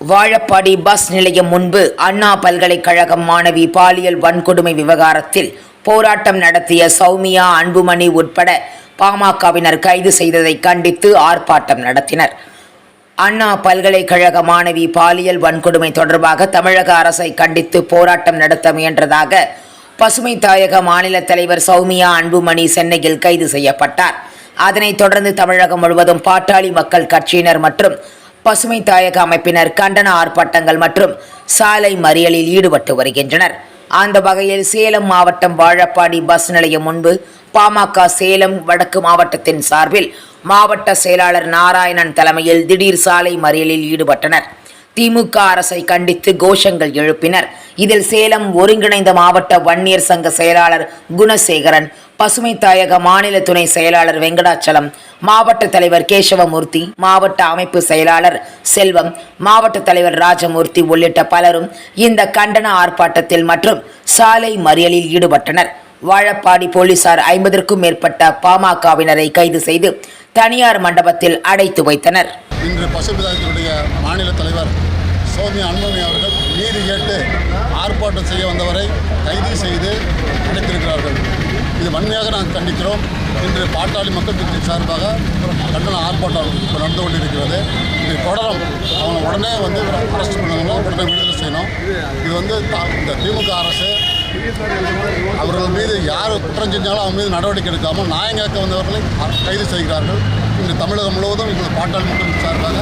Vazhapadi bus நிலையம் முன்பு அண்ணா பல்கலைக்கழகம் மாணவி பாலியல் வன்கொடுமை விவகாரத்தில் போராட்டம் நடத்திய சௌமியா, அன்புமணி உட்பட பாமகவினர் கைது செய்ததை கண்டித்து ஆர்ப்பாட்டம் நடத்தினர். அண்ணா பல்கலைக்கழக மாணவி பாலியல் வன்கொடுமை தொடர்பாக தமிழக அரசை கண்டித்து போராட்டம் நடத்த முயன்றதாக பசுமை தாயக மாநில தலைவர் சௌமியா அன்புமணி சென்னையில் கைது செய்யப்பட்டார். அதனைத் தொடர்ந்து தமிழகம் முழுவதும் பாட்டாளி மக்கள் கட்சியினர் மற்றும் பசுமை தாயக அமைப்பினர் கண்டன ஆர்ப்பாட்டங்கள் மற்றும் சாலை மறியலில் ஈடுபட்டு வருகின்றனர். அந்த வகையில் சேலம் மாவட்டம் வாழப்பாடி பஸ் நிலையம் முன்பு பாமக சேலம் வடக்கு மாவட்டத்தின் சார்பில் மாவட்ட செயலாளர் நாராயணன் தலைமையில் திடீர் சாலை மறியலில் ஈடுபட்டனர். திமுக அரசை கண்டித்து கோஷங்கள் எழுப்பினர். இதில் சேலம் ஒருங்கிணைந்த மாவட்ட வன்னியர் சங்க செயலாளர் குணசேகரன், பசுமை தாயக மாநில துணை செயலாளர் வெங்கடாச்சலம், மாவட்ட தலைவர் கேசவமூர்த்தி, மாவட்ட அமைப்பு செயலாளர் செல்வம், மாவட்ட தலைவர் ராஜமூர்த்தி உள்ளிட்ட பலரும் இந்த கண்டன ஆர்ப்பாட்டத்தில் மற்றும் சாலை மறியலில் ஈடுபட்டனர். வாழப்பாடி போலீசார் 50க்கும் மேற்பட்ட பாமகவினரை கைது செய்து தனியார் மண்டபத்தில் அடைத்து வைத்தனர். இன்று பசுபிதாயத்தினுடைய மாநில தலைவர் சௌமியா அன்புமணி அவர்கள் நீதி கேட்டு ஆர்ப்பாட்டம் செய்ய வந்தவரை கைது செய்து அடைத்திருக்கிறார்கள். இது வன்மையாக நாங்கள் கண்டிக்கிறோம். இன்று பாட்டாளி மக்கள் கட்சி சார்பாக கண்டன ஆர்ப்பாட்டம் நடந்து கொண்டிருக்கிறது. இது தொடரும். அவங்க உடனே அரெஸ்ட் பண்ணணும், உடனே விடுதலை செய்யணும். இது இந்த திமுக அரசு அவர்கள் மீது யார் குற்றம் செஞ்சாலும் அவங்க மீது நடவடிக்கை எடுக்காமல் நியாயம் கேட்க வந்தவர்களை கைது செய்கிறார்கள். இன்று தமிழகம் முழுவதும் எங்கள் பாட்டாளி மக்கள் சார்பாக